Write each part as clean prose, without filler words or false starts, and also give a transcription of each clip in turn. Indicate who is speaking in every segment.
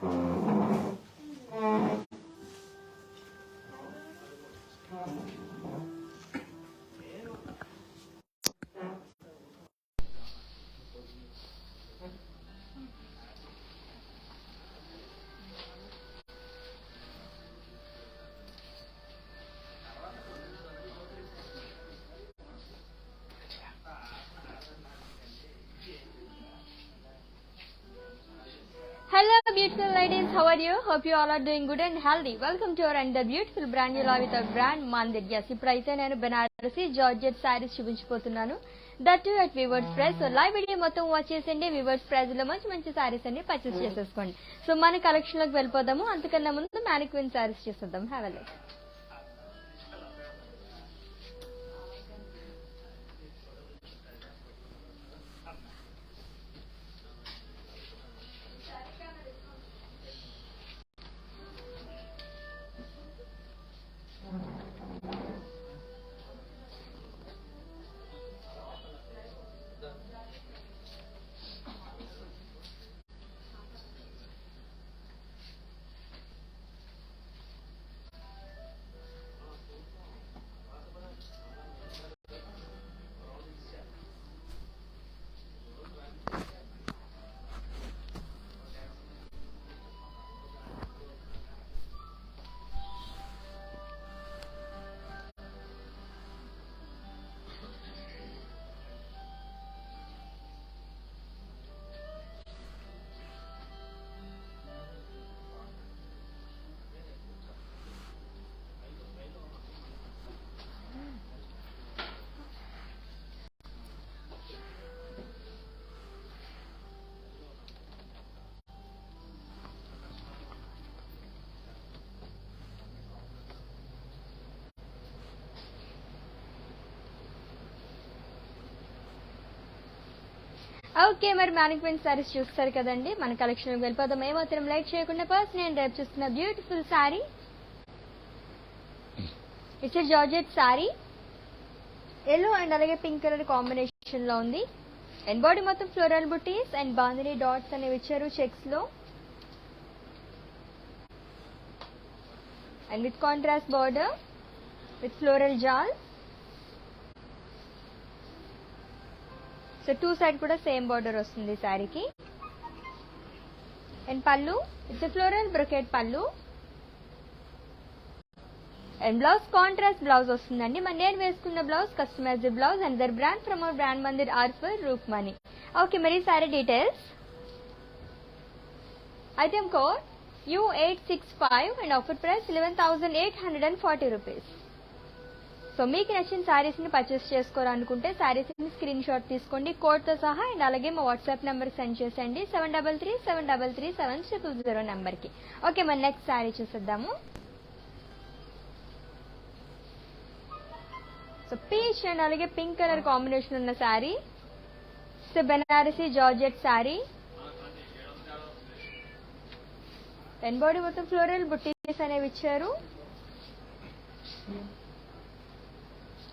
Speaker 1: Hello beautiful ladies, how are you? Hope you all are doing good and healthy. Welcome to our another beautiful brand new live with our brand Mandir. Yes, ఇప్పుడైతే నేను Banarasi georgette sarees చూపించిపోతున్నాను. That to at weavers price. So live video మొత్తం watch చేసేయండి. Weavers price లో మంచి మంచి సారీస్ అన్ని purchase చేసేసుకోండి. సో మన కలెక్షన్ లోకి వెళ్ళిపోదాము. అంతకన్నా ముందు మ్యానిక్విన్ సారీస్ చేసేద్దాం. Have a look. ఓకే, మరి మ్యానిక్విన్ సారీస్ చూస్తారు కదండి. మన కలెక్షన్ వెళ్ళిపోదాం. ఏమాత్రం లైట్ చేయకుండా ఫస్ట్ నేను రేపు చూస్తున్న beautiful saree. It's georgette saree, yellow and అలాగే పింక్ కలర్ కాంబినేషన్ లో ఉంది. అండ్ బాడీ మొత్తం floral butis and bandhani dots అనేవి ఇచ్చారు చెక్స్ లో. And with contrast border with floral jaal. So two side కూడా సేమ్ బార్డర్ వస్తుంది శారీకి. And pallu it's floral brocade pallu. And blouse contrast blouse వస్తుందండి. మరి నేను వేసుకున్న blouse customized blouse and their brand from our brand Mandir are for Roopmani. Okay, మరి saree details. Item code U865 and offer price 11,840 rupees. So మీకు నచ్చిన శారీస్ ని పర్చేస్ చేసుకోవాలనుకుంటే శారీస్ ని స్క్రీన్ షాట్ తీసుకోండి కోడ్ తో సహా. అండ్ అలాగే మా వాట్సాప్ నెంబర్ సెండ్ చేసేయండి 7337337000 నెంబర్ కి. ఓకే, మన నెక్స్ట్ శారీ చూసేద్దాము. సో పీచ్ అండ్ అలాగే పింక్ కలర్ కాంబినేషన్ ఉన్న sari. So Banarasi georgette sari. And body మొత్తం ఫ్లోరల్ బుట్టీస్ అనేవి ఇచ్చారు.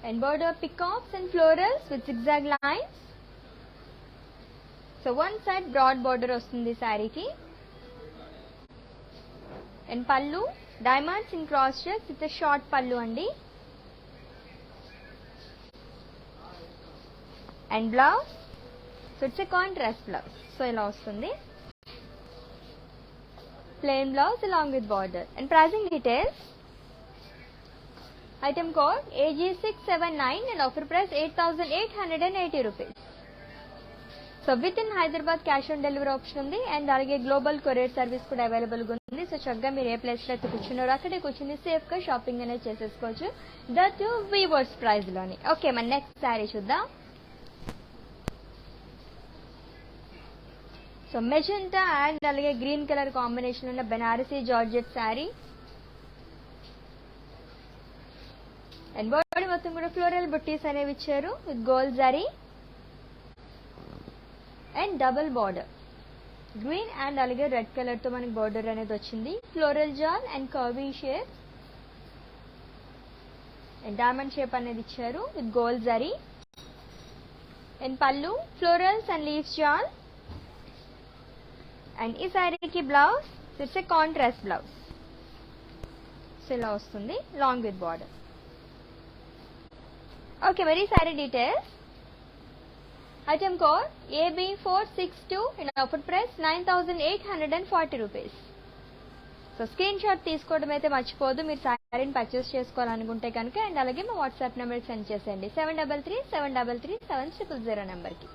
Speaker 1: And border peacocks and florals with zigzag lines. So one side broad border వస్తుంది శారీకి. And pallu diamonds in cross checks with a short pallu అండి. And blouse, so it's a contrast blouse. So ఇలా వస్తుంది. Plain blouse along with border. And pricing details. Item code AG679 and offer price 8,880 rupees. So with in Hyderabad cash on delivery option ఉంది. And అలాగే global courier service కూడా available గా ఉంది. So చక్కగా మీరు ఏ place లో అయితే కూర్చున్నారో అక్కడే కూర్చుని సేఫ్ గా షాపింగ్ అనేది చేసేసుకోవచ్చు. దట్ వీవర్స్ ప్రైస్ లోని. ఓకే, మన నెక్స్ట్ శారీ చూద్దాం. సో మెజెంటా అండ్ అలాగే గ్రీన్ కలర్ కాంబినేషన్ ఉన్న Banarasi georgette sari. And body మొత్తం కూడా ఫ్లోరల్ బుట్టీస్ అనేవి ఇచ్చారు with gold zari and double border. Green and అలాగే రెడ్ కలర్ తో మనకి బార్డర్ అనేది వచ్చింది. Floral jaal and curvy shape and diamond shape అనేది ఇచ్చారు with gold zari. And pallu florals and leaves jaal. And ఈ శారీకి blouse so it's a contrast blouse. So ఇలా వస్తుంది లాంగ్ విత్ బార్డర్. ఓకే, మరి saree details. Item code AB462 in offer price 9840 rupees. So screen shot తీసుకోవడం అయితే మర్చిపోదు మీరు శారీని పర్చేస్ చేసుకోవాలనుకుంటే కనుక. అండ్ అలాగే మా వాట్సాప్ నెంబర్కి సెండ్ చేసేయండి 7337337000 నెంబర్కి.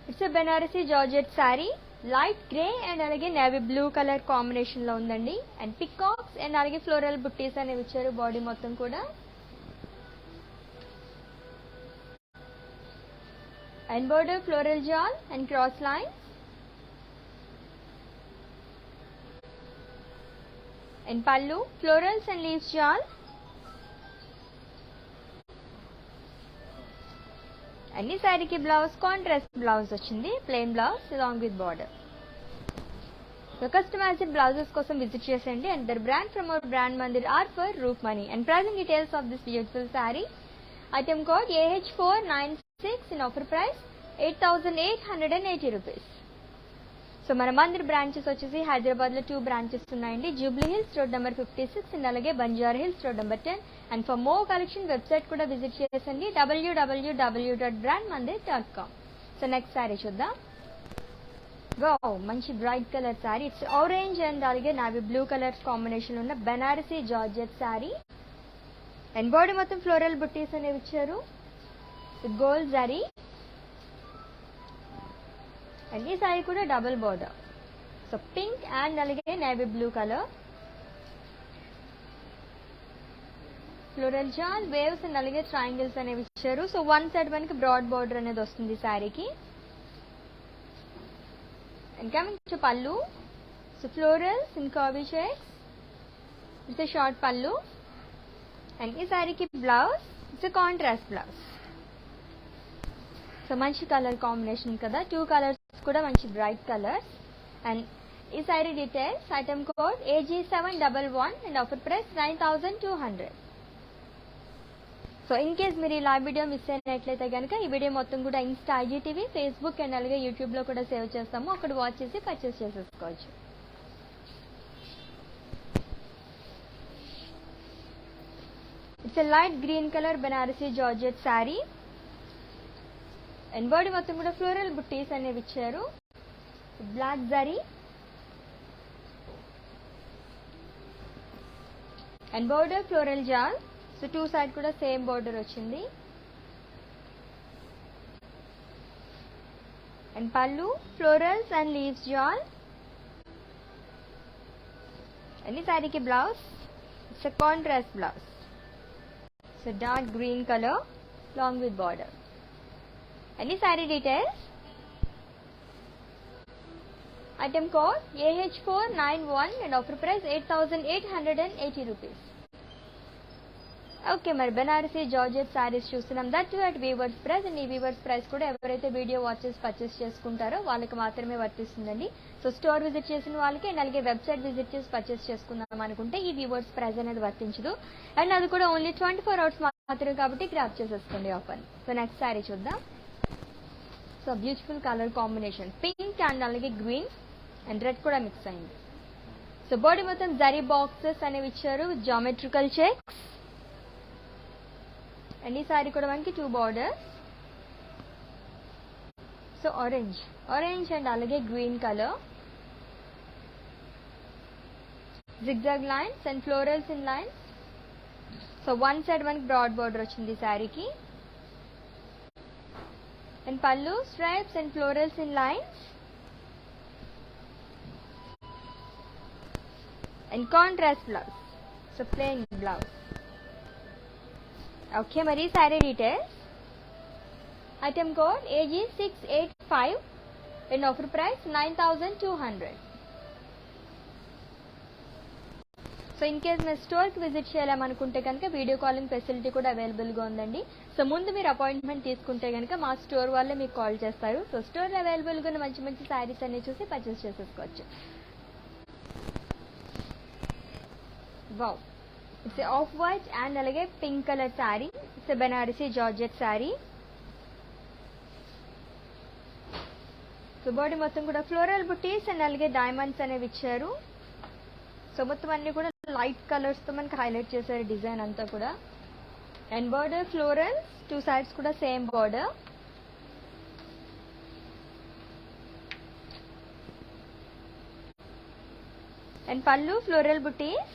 Speaker 1: It's a Banarasi georgette saree, light grey and అలాగే నేవీ బ్లూ కలర్ కాంబినేషన్ లో ఉందండి. అండ్ పికాక్స్ అండ్ అలాగే ఫ్లోరల్ బుట్టీస్ అనేవి ఇచ్చారు బాడీ మొత్తం కూడా. And border floral jaal and cross lines. And pallu florals and leaves jaal. అన్ని శారీకి బ్లౌజ్ కాంట్రాస్ట్ బ్లౌజ్ వచ్చింది, plain blouse along with border. So customized blouses కోసం విజిట్ చేసేయండి. And their brand from our brand Mandir are for roof money. And pricing details of this beautiful saree. Item code AH496 in offer price 8880 rupees. So మన Mandir branches వచ్చేసి హైదరాబాద్ లో 2 branches ఉన్నాయండి. Jubilee Hills road number 56 and అలాగే Banjara Hills road number 10. And for more collection website కూడా visit చేసండి www.brandmandir.com. So next sari చూద్దాం. Wow, మంచి bright colour sari. It's orange and అలాగే నావీ బ్లూ కలర్ కాంబినేషన్ ఉన్న Banarasi georgette sari. And body మొత్తం ఫ్లోరల్ బుట్టీస్ అనేవి ఇచ్చారు గోల్డ్ జరీ. అండ్ ఈ శారీ కూడా double border. So pink and అలాగే navy blue colour floral jaal waves and అలాగే ట్రయాంగిల్స్ అనేవి ఇచ్చారు. సో వన్ సైడ్ మనకి బ్రాడ్ బోర్డర్ అనేది వస్తుంది శారీకి. And coming to pallu. So florals and curvy shades. It's a short pallu. And ఈ శారీకి blouse it's a contrast blouse. So మంచి కలర్ కాంబినేషన్ కదా, 2 కలర్స్ కూడా మంచి బ్రైట్ కలర్స్. అండ్ ఈ sari details. Item code AG711 and offer price 9200. So in case మీరు ఈ live video miss అయినట్లయితే కనుక ఈ వీడియో మొత్తం కూడా ఇన్స్టా, IGTV, ఫేస్బుక్ అండ్ అలాగే యూట్యూబ్ లో కూడా సేవ్ చేస్తాము. అక్కడ వాచ్ చేసి పర్చేస్ చేసేసుకోవచ్చు. It's a light green colour Banarasi georgette sari. And body మొత్తం కూడా ఫ్లోరల్ బుట్టీస్ అనేవి ఇచ్చారు black zari. And border floral jaal. So 2 side కూడా సేమ్ బోర్డర్ వచ్చింది. And pallu florals and leaves jaal. And ఈ శారీకి blouse it's a contrast blouse. So dark green colour long with border. Any saree details? Item code AH491 and offer price 8880 rupees. Okay, మరి Banarasi georgette saris చూస్తున్నాం. That to at weavers price. And ఈ weavers price కూడా ఎవరైతే video watches purchase చేసుకుంటారో వాళ్ళకి మాత్రమే వర్తిస్తుందండి. So store visit చేసిన వాళ్ళకి అండ్ అలాగే వెబ్సైట్ విజిట్ చేసి పర్చేస్ చేసుకుందాం అనుకుంటే ఈ వీవర్స్ ప్రైస్ అనేది వర్తించదు. అండ్ అది కూడా ఓన్లీ 24 hours మాత్రమే కాబట్టి గ్రాప్ చేసేసుకోండి ఆఫర్. సో నెక్స్ట్ శారీ చూద్దాం. So beautiful colour combination pink and అలాగే గ్రీన్ అండ్ రెడ్ కూడా మిక్స్ అయింది. సో బాడీ మొత్తం జరీ బాక్సెస్ అనేవి ఇచ్చారు విత్ జామెట్రికల్ చెక్స్. అండ్ ఈ సారీ కూడా మనకి 2 బార్డర్స్. సో ఆరెంజ్ అండ్ అలాగే green colour zigzag lines and florals in lines. So one side మనకి బ్రాడ్ బార్డర్ వచ్చింది శారీకి. And pallu stripes and florals in lines. And contrast blouse. So plain blouse. Okay, Mari saree details. Item code AG685 and offer price 9200. So in case మీరు స్టోర్కి visit చేయాలనుకుంటే కనుక video calling facility కూడా అవైలబుల్గా ఉందండి. So ముందు మీరు appointment తీసుకుంటే కనుక మా స్టోర్ వాళ్ళే మీకు కాల్ చేస్తారు. సో స్టోర్లో అవైలబుల్గా ఉన్న మంచి మంచి శారీస్ అన్ని చూసి పర్చేస్ చేసేసుకోవచ్చు. Wow, it's off white and అలాగే pink colour sari. It's Banarasi georgette sari. So body మొత్తం కూడా ఫ్లోరల్ బుటీస్ అండ్ అలాగే డైమండ్స్ అనేవి ఇచ్చారు. సో మొత్తం అన్ని కూడా లైట్ కలర్స్ తో మనకి హైలైట్ చేశారు డిజైన్ అంతా కూడా. And border floral, two sides కూడా same border. And pallu floral buttis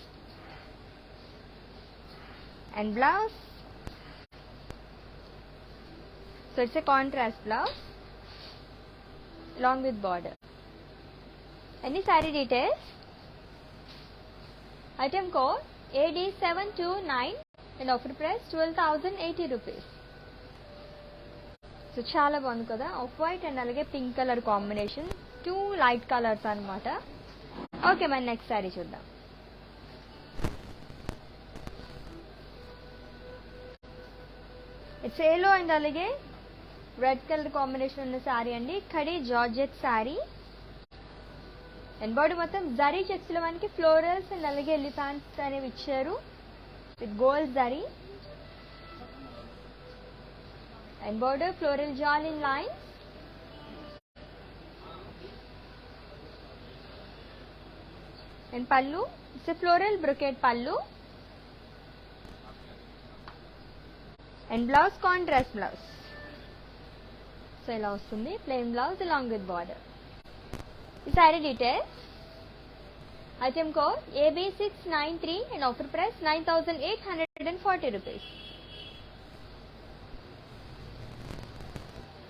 Speaker 1: and blouse. So it's a contrast blouse along with border. Any saree details? Item code AD729 and offer price 12,080 rupees. So చాలా బాగుంది కదా, of white and అలాగే pink colour combination, two light colours అన్నమాట. Okay, మన next saree చూద్దాం. It's yellow and అలాగే red colour combination ఉన్న శారీ అండి. కడి జార్జెట్ శారీ అండ్ బాడీ మొత్తం జరీ చెక్స్ లో మనకి ఫ్లోరల్స్ అండ్ అలాగే ఎలిఫాంట్స్ అనేవి ఇచ్చారు with gold zari. And border floral jaal in line. And pallu it's floral brocade pallu. And blouse contrast blouse. So ఇలా వస్తుంది plain blouse along with border. ఈ sorry details. Item code AB693 and offer price 9,840 rupees.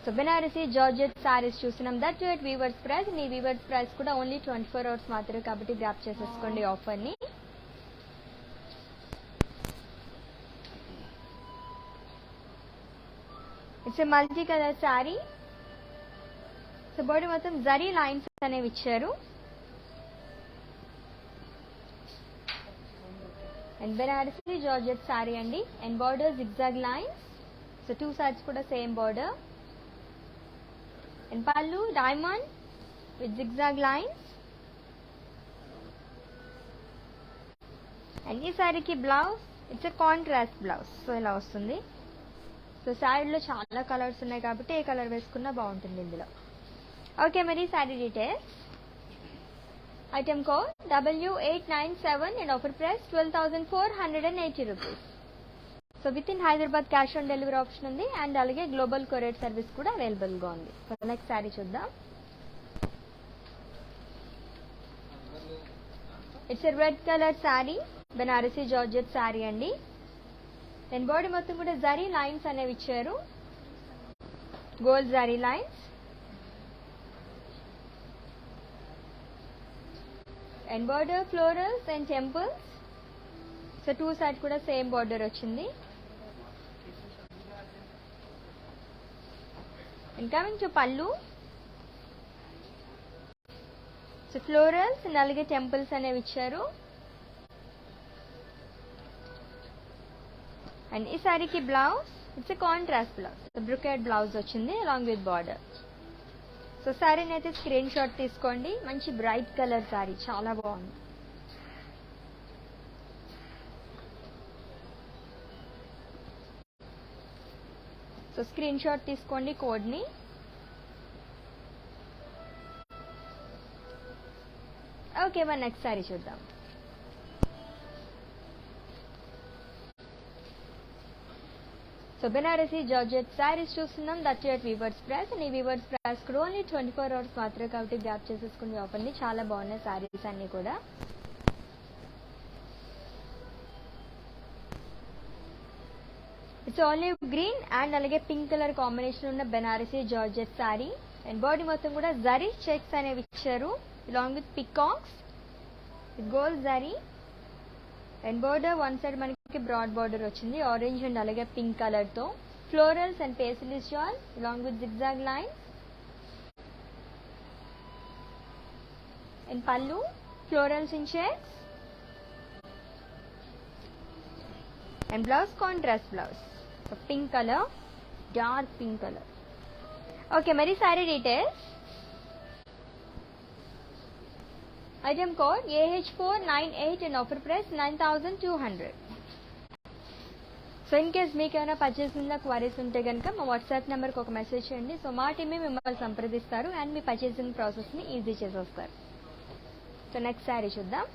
Speaker 1: So Banarasi georgette saris చూస్తున్నాం, that at weavers price. ఈ weavers price కూడా only 24 hours మాత్రమే, కాబట్టి grab చేసేసుకోండి ఆఫర్ని. It's a multi colour saree. So body మొత్తం zari lines అనేవి ఇచ్చారు. అండ్ బెనారసీ జార్జెట్ శారీ అండి. And border zigzag lines. So two sides కూడా సేమ్ బార్డర్. అండ్ పళ్ళు diamond with zigzag lines. And ఈ శారీకి blouse it's a contrast blouse. So ఇలా వస్తుంది. సో శారీలో చాలా కలర్స్ ఉన్నాయి కాబట్టి ఏ కలర్ వేసుకున్నా బాగుంటుంది ఇందులో. ఓకే, మరి saree details. Item code W897 and offer price 12,480 rupees. So with in Hyderabad cash on delivery option ఉంది అండ్ అలాగే గ్లోబల్ కొరియర్ సర్వీస్ కూడా అవైలబుల్గా ఉంది. సో నెక్స్ట్ శారీ చూద్దాం. It's a red colour saree, Banarasi georgette saree అండి. అండ్ బాడీ మొత్తం కూడా జరీ లైన్స్ అనేవి ఇచ్చారు, gold zari lines. And border florals and temples. So two side కూడా సేమ్ బార్డర్ వచ్చింది. And coming to pallu. So florals and అలాగే టెంపుల్స్ అనేవి ఇచ్చారు. అండ్ ఈ శారీకి blouse it's a contrast blouse, brocade blouse వచ్చింది అలాంగ్ విత్ బార్డర్. సో శారీని అయితే స్క్రీన్ షాట్ తీసుకోండి. మంచి బ్రైట్ కలర్ శారీ, చాలా బాగుంది. సో స్క్రీన్ షాట్ తీసుకోండి కోడ్ని. ఓకే, మన నెక్స్ట్ శారీ చూద్దాం. సో బెనారసీ జార్జెట్ శారీస్ చూస్తున్నాం, that at weavers price. And ఈ వీవర్స్ ప్రైస్ కూడా ఓన్లీ 24 hours మాత్రమే, కాబట్టి గ్రాప్ చేసేసుకునే ఆఫర్ని. చాలా బాగున్నాయి శారీస్ అన్ని కూడా. ఇట్స్ ఆలివ్ గ్రీన్ అండ్ అలాగే పింక్ కలర్ కాంబినేషన్ ఉన్న Banarasi georgette sari. And body మొత్తం కూడా జరీ చెక్స్ అనేవి ఇచ్చారు along with peacocks with gold zari. And border one side మనకి బ్రాడ్ బార్డర్ వచ్చింది ఆరెంజ్ అండ్ అలాగే పింక్ కలర్ తో. Florals and paisley shawl along with zigzag line. And pallu florals in shades. And blouse contrast blouse, pink colour, dark pink colour. Okay, మరి saree details. Item code AH498 and offer price 9,200. So so in case మీకు ఏమైనా పర్చేసింగ్లో queries ఉంటే కనుక మా WhatsApp నెంబర్కి ఒక message చేయండి. So మా టీమే మిమ్మల్ని సంప్రదిస్తారు అండ్ మీ పర్చేసింగ్ ప్రాసెస్ని ఈజీ చేసేస్తారు. సో నెక్స్ట్ శారీ చూద్దాం.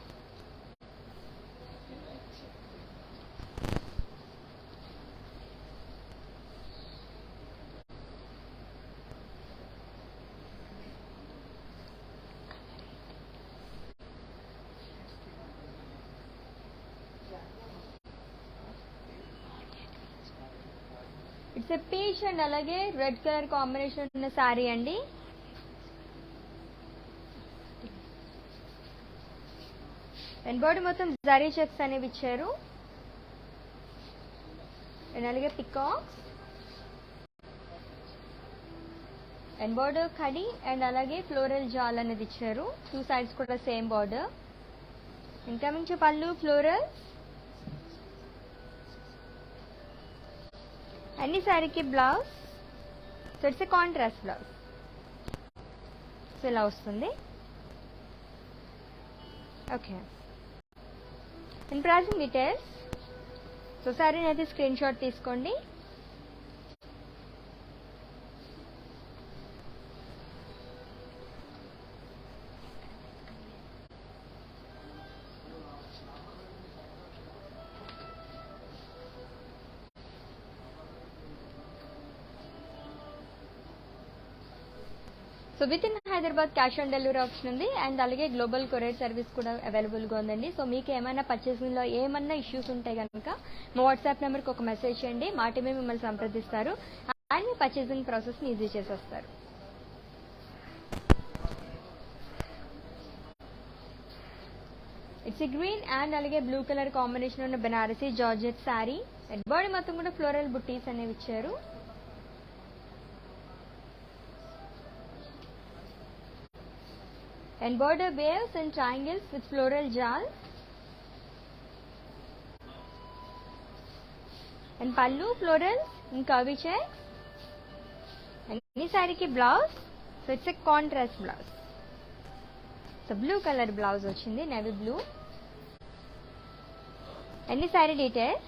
Speaker 1: ఇట్స్ ఎ పీచ్ అండ్ అలాగే రెడ్ కలర్ కాంబినేషన్ ఉన్న శారీ అండి. అండ్ బాడీ మొత్తం జరీ చెక్స్ అనేవి ఇచ్చారు. అండ్ అలాగే peacocks and border kadhi and అలాగే ఫ్లోరల్ జాల్ అనేది ఇచ్చారు. 2 సైడ్స్ కూడా same border. And coming to పళ్ళు ఫ్లోరల్. అన్ని శారీకి blouse. So it's a contrast blouse. So ఇలా వస్తుంది. Okay, and pricing details. So శారీని అయితే స్క్రీన్ షాట్ తీసుకోండి. So with in Hyderabad cash on delivery option ఉంది అండ్ అలాగే గ్లోబల్ కొరియర్ సర్వీస్ కూడా అవైలబుల్గా ఉందండి. సో మీకు ఏమైనా పర్చేసింగ్లో ఏమన్నా ఇష్యూస్ ఉంటే కనుక మా వాట్సాప్ నెంబర్కి ఒక మెసేజ్ చేయండి. మా టీమే మిమ్మల్ని సంప్రదిస్తారు అండ్ మీ పర్చేసింగ్ ప్రాసెస్ని ఈజీ చేసేస్తారు. ఇట్స్ గ్రీన్ అండ్ అలాగే బ్లూ కలర్ కాంబినేషన్ ఉన్న Banarasi georgette sari. And body మొత్తం కూడా ఫ్లోరల్ బుట్టీస్ అనేవి ఇచ్చారు. And border waves and triangles with floral jal. And pallu florals in curvy checks. And this saree ki blouse. So it's a contrast blouse. So blue color blouse ochindi, navy blue. And this saree details.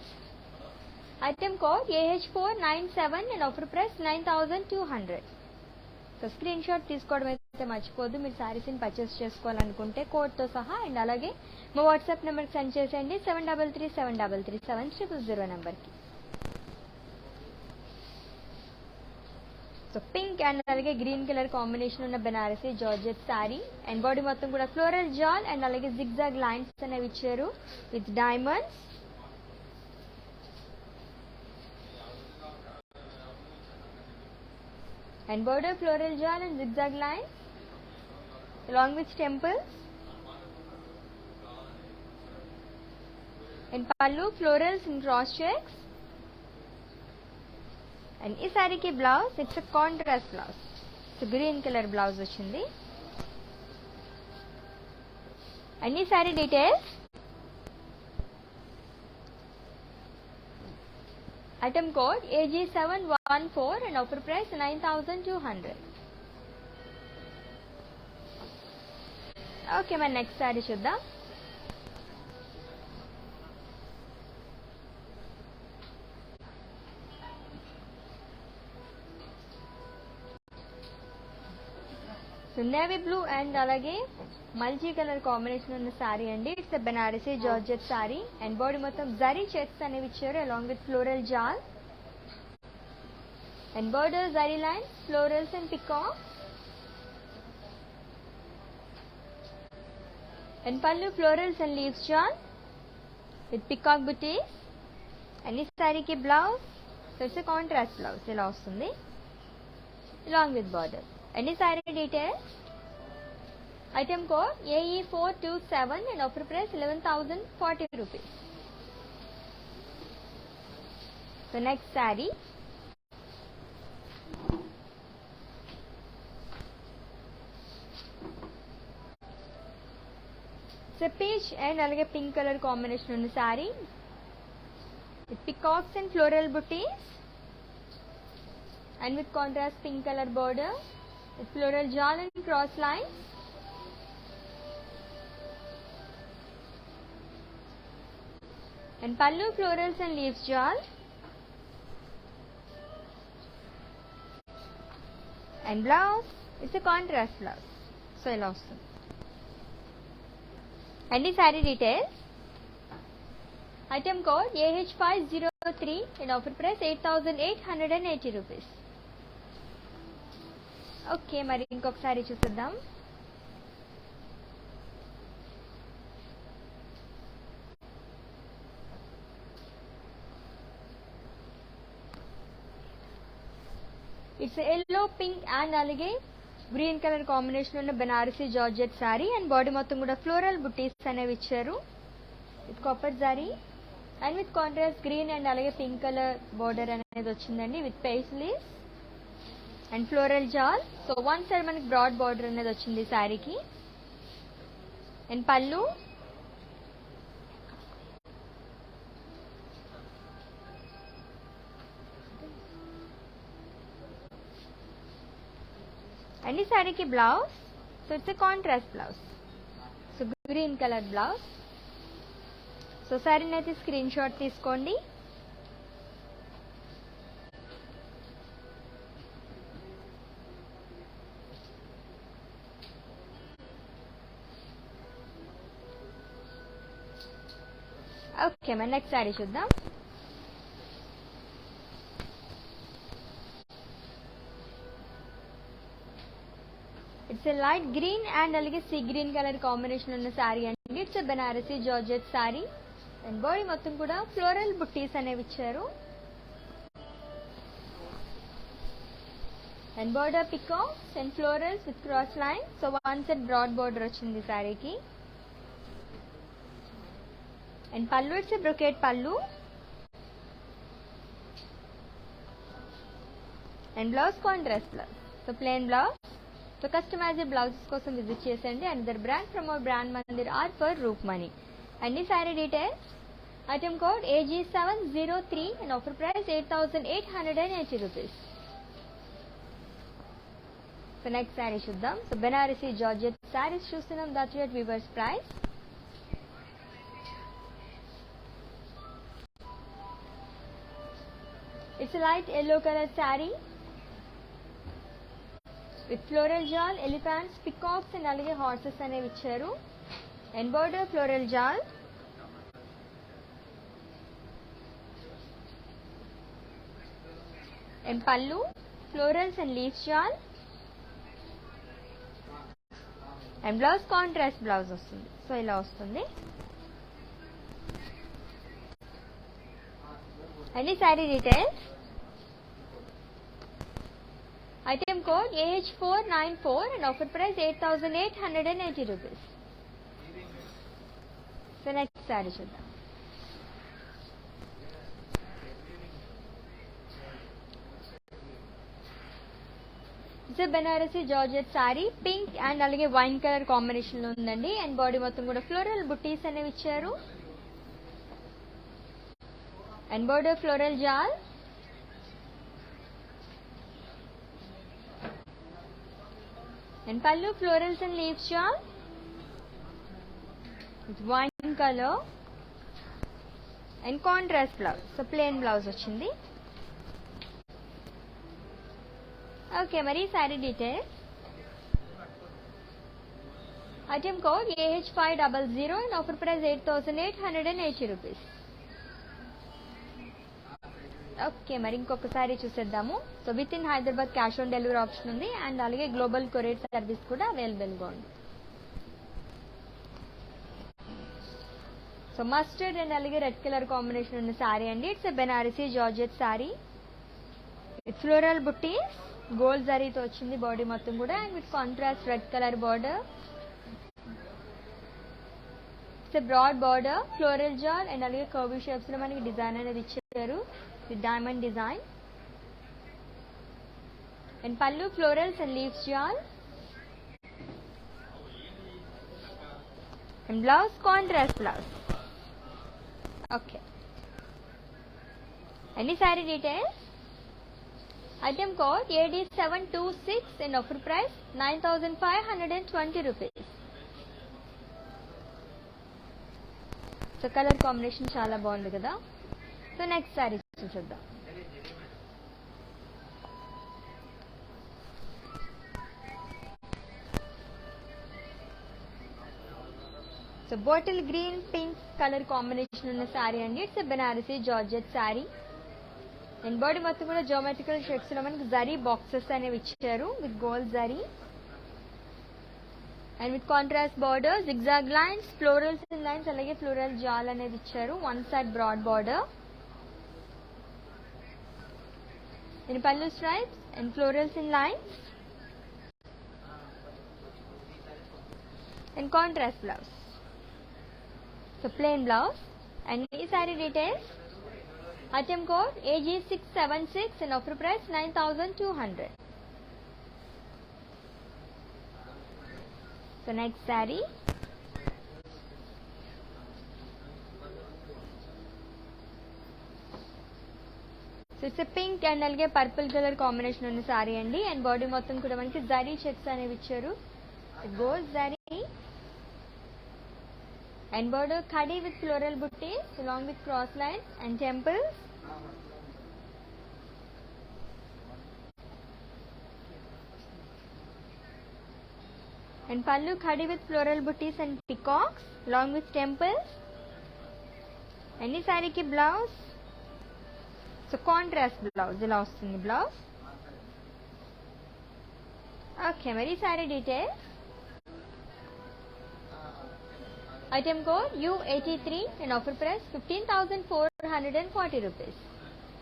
Speaker 1: Item code AH497 and offer price 9200. So screen shot తీసుకోవడం అయితే మర్చిపోద్దు. మీరు శారీస్ని purchase చేసుకోవాలనుకుంటే కోడ్తో సహా and అలాగే మా WhatsApp నెంబర్కి సెండ్ చేసేయండి 7337337300 నెంబర్కి. సో పింక్ అండ్ అలాగే గ్రీన్ కలర్ కాంబినేషన్ ఉన్న Banarasi georgette sari and body మొత్తం కూడా ఫ్లోరల్ జాల్ అండ్ అలాగే జిగ్జాగ్ లైన్స్ అనేవి ఇచ్చారు with diamonds. And border floral jal and zigzag lines along with temples. And pallu florals in cross checks. And this saree ki blouse, it's a contrast blouse. So green color blouse ochindi. And this saree details. Item code AG714 and offer price 9200. Okay, my next saree చూద్దాం. So navy blue and అలాగే multi colour combination ఉన్న శారీ అండి. It's Banarasi georgette sari and body మొత్తం zari checks అనేవి ఇచ్చారు along with floral jaal and border zari lines florals and peacock and pallu florals and leaves jaal with peacock butis and ఈ శారీకి blouse. So it's contrast blouse ఇలా వస్తుంది along with border. And this saree details. Item code AE427 and offer price 11,040 rupees. The next saree. It's a peach and alage pink color combination on the saree. With peacocks and floral booties. And with contrast pink color border. With floral jal and cross lines. And pallu florals and leaves jal. And blouse it's contrast blouse. So ఇలా వస్తుంది. And ఈ sari details, item code AH503 and offer price 8,880 rupees. Okay, మరి ఇంకొకసారి చూసేద్దాం. It's yellow, pink and అలాగే green colour combination ఉన్న Banarasi georgette sari and body మొత్తం కూడా ఫ్లోరల్ బుట్టీస్ అనేవి ఇచ్చారు with copper zari and with contrast green and అలాగే పింక్ కలర్ బోర్డర్ అనేది వచ్చిందండి with paisleys and floral jaal. So one side మనకి బ్రాడ్ బార్డర్ అనేది వచ్చింది శారీకి. అండ్ పళ్ళు, అండ్ ఈ శారీకి blouse. So it's contrast blouse, so green colour blouse. So శారీని అయితే స్క్రీన్ షాట్ తీసుకోండి. ఓకే, మరి నెక్స్ట్ శారీ చూద్దాం. It's a light green and అలాగే సీ గ్రీన్ కలర్ కాంబినేషన్ ఉన్న శారీ అండి. It's a Banarasi georgette sari and body మొత్తం కూడా ఫ్లోరల్ బుట్టీస్ అనేవి ఇచ్చారు and border peacocks and florals with cross line. So one set broad border వచ్చింది శారీకి. And pallu, it's a brocade pallu and blouse contrast blouse. So plain blouse. So customized blouses కోసం visit చేసండి. And their brand from our brand Mandir are for roof money. And ఈ sari details, item code AG703 and offer price 8,880 rupees. So next sari చూద్దాం. So Banarasi georgette saris చూస్తున్నాం, that you at weavers price. It's light yellow colour saree with floral jaal, elephants, peacocks and అలాగే horses అనేవి ఇచ్చారు and border floral jaal. And pallu, florals and leaves jaal and blouse contrast blouse వస్తుంది. So ఇలా వస్తుంది. And ఈ sari details, item code AH494 and offer price 8,880 rupees. So next sari చూద్దాం. It's Banarasi georgette saree pink and అలాగే wine colour combination లో ఉందండి అండ్ బాడీ మొత్తం కూడా ఫ్లోరల్ బుట్టీస్ అనేవి ఇచ్చారు and border floral jaal and pallu florals and leaves shawl with wine color and contrast blouse. So plain blouse వచ్చింది. Okay, మరి saree details, item code AH500 and offer price 8,880 rupees. Okay, మరి ఇంకొకసారి చూసేద్దాము. So with in Hyderabad cash on delivery option ఉంది and అలాగే global courier service కూడా అవైలబుల్గా ఉంది. సో మస్టర్డ్ అండ్ అలాగే రెడ్ కలర్ కాంబినేషన్ ఉన్న శారీ అండి. It's a Banarasi georgette saree with floral buttis, gold జరీతో వచ్చింది బాడీ మొత్తం కూడా and with contrast red colour border. It's a broad border, floral jaal and అలాగే కర్వీ షేప్స్ లో మనకి డిజైన్ అనేది ఇచ్చారు with diamond design and pallu florals and leaves jal and blouse contrast blouse. Okay, any saree details, item code AD726 and offer price 9,520 rupees. So colour combination చాలా బాగుంది కదా. So next sari చూద్దాం. So bottle green pink colour combination ఉన్న శారీ అండి. It's Banarasi georgette sari. And body మొత్తం కూడా geometrical shapes లో మనకి జరీ బాక్సెస్ అనేవి ఇచ్చారు with gold zari and with contrast border, zigzag lines, florals in lines, అలాగే ఫ్లోరల్ జాల్ అనేది ఇచ్చారు. One side broad border in pallu stripes and florals in lines and contrast blouse. So plain blouse. And ఈ sorry details, item code AG676 and offer price 9200. So next saree, so it's a pink and alage purple color combination ఉన్న saree అండి. And body మొత్తం కూడా మనకి zari checks అనేవి ఇచ్చారు. Gold zari and border khadi with floral butties along with cross lines and temples. And pallu khadi with floral butties and peacocks along with temples. And ee saree ki blouse, so contrast blouse ila vastundi blouse. Okay, mari saree details. Item code U83 and offer price 15,440 rupees.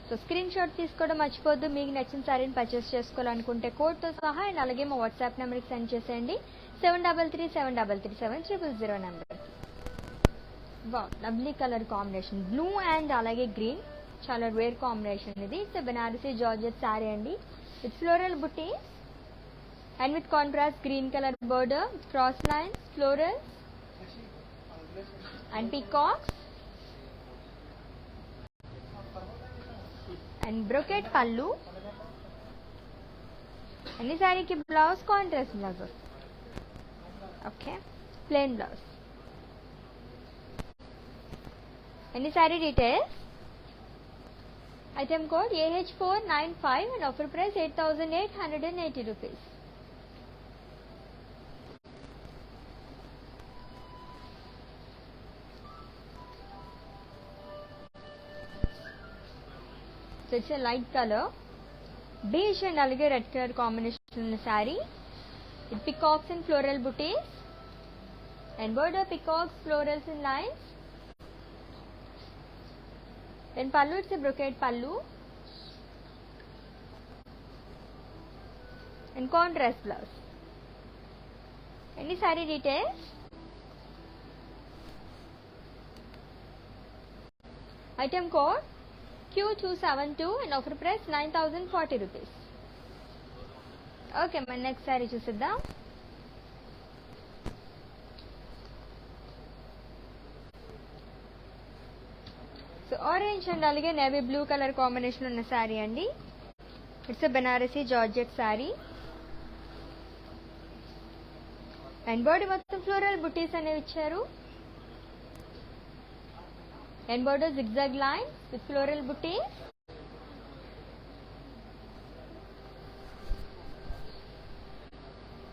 Speaker 1: So screen shot తీసుకోవడం మర్చిపోద్దు. మీకు నచ్చిన సారీని purchase చేసుకోవాలనుకుంటే కోడ్తో సహా and అలాగే మా WhatsApp నెంబర్కి సెండ్ చేసేయండి 7337337000 number. Lovely colour combination blue and అలాగే గ్రీన్, చాలా రేర్ కాంబినేషన్ ఇది. ఇట్స్ బెనారసీ జార్జెట్ సారీ అండి with floral buti and with contrast green colour border, cross lines, floral and peacocks and brocade pallu. And this saree ki blouse contrast blouse. Okay, plain blouse. And this saree details, item code AH495 and offer price 8,880 rupees. So it's a light color, beige and alage red color combination in the saree with peacocks and floral bouquets and border peacocks, florals in lines. Then pallu, it's a brocade pallu and contrast blouse. Any saree details, item code Q272 and offer price 9,040 rupees. Okay, my next saree చూసిద్దాం. So orange and అలాగే navy blue colour combination ఉన్న శారీ అండి. It's a Banarasi georgette sari and body మొత్తం floral butis అనేవి ఇచ్చారు. And border zigzag lines with floral bouquets.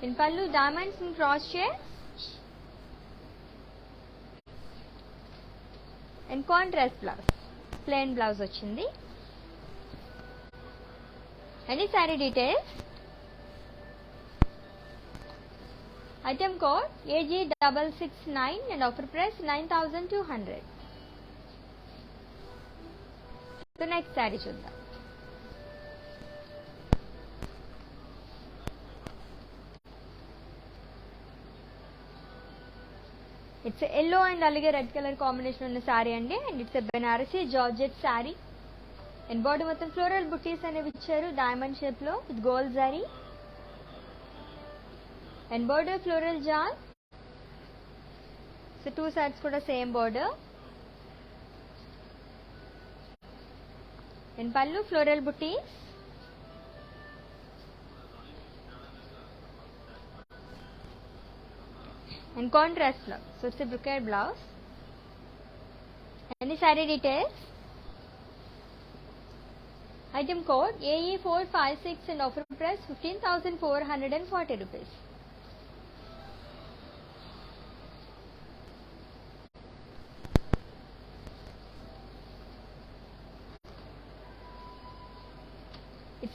Speaker 1: In pallu, diamonds in cross shapes and contrast blouse. Plain blouse ochindi. Any saree details, item code AG669 and offer price 9,200. So next saree చూద్దాం. It's yellow and అలాగే red colour combination ఉన్న శారీ అండి. And it's Banarasi georgette sari and body మొత్తం floral butis అనేవి ఇచ్చారు diamond shape లో with gold zari and border floral jaal. So two sides కూడా same border and pallu floral bouquets and contrast blouse. So it's a brocade blouse. And the saree details, item code AE456 and offer price 15,440 rupees.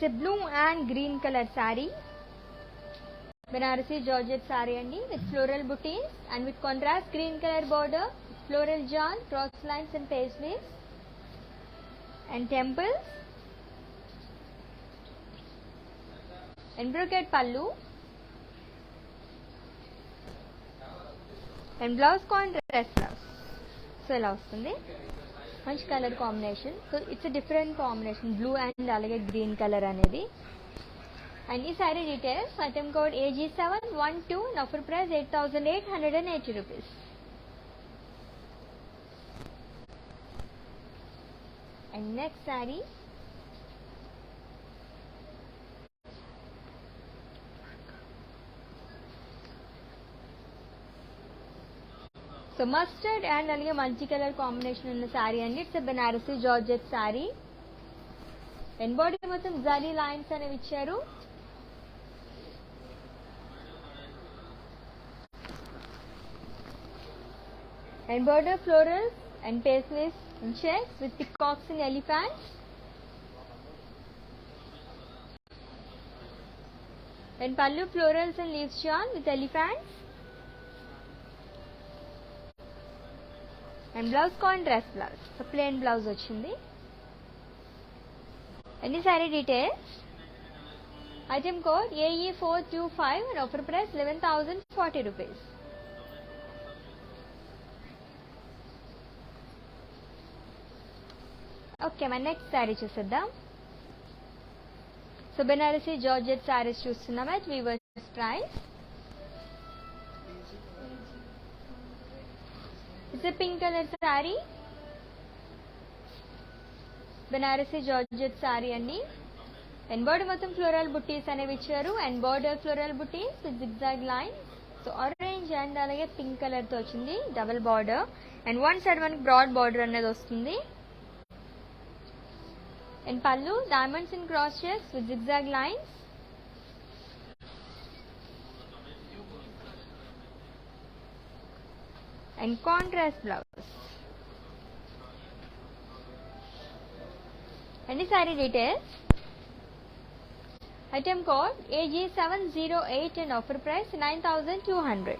Speaker 1: It's a blue and green colour saree, Banarasi georgette saree అండి, with floral butis and with contrast green colour border, floral yarn, cross lines and paisleys and temples and brocade pallu and blouse contrast blouse. So ఇలా వస్తుంది, మంచి colour combination. So it's a different combination, blue and అలాగే green colour అనేది. And ఈ sorry details, item code AG712, offer price 8,880 rupees. And next saree, so mustard and అలాగే multi colour combination ఉన్న శారీ అండి. It's Banarasi georgette sari and body మొత్తం zari lines అనేవి ఇచ్చారు. And border florals and paisleys and checks with peacocks and elephants. And pallu florals and leaves yarn with elephants. And blouse contrast blouse. So plain blouse ochindi. And this saree details. Item code AE425 and offer price 11,040 rupees. Okay, మన next saree చూసేద్దాం. So Banarasi georgette saris చూస్తున్నాం at weavers price. It's a pink colour saree, Banarasi georgette saree అండి. And border మొత్తం floral బుట్టీస్ అనేవి ఇచ్చారు. And border floral buttis with zigzag line. So orange and అలాగే pink colour తో వచ్చింది double border. And one side మనకి బ్రాడ్ బార్డర్ అనేది వస్తుంది. And pallu, diamonds in cross checks with zigzag lines. And contrast blouse. And the saree details. Item code AG708 and offer price 9,200.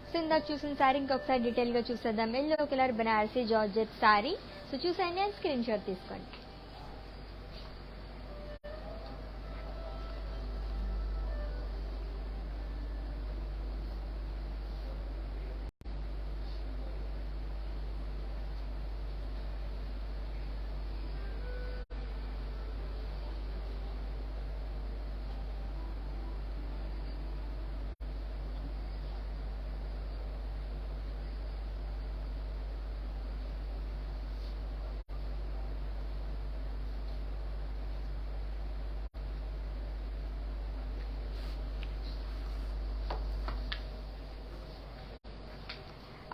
Speaker 1: So ఇందాక చూసిన శారీ ఇంకొకసారి డీటెయిల్గా చూసేద్దాం. Yellow colour Banarasi georgette sari. So చూసండి and screen shot తీసుకోండి.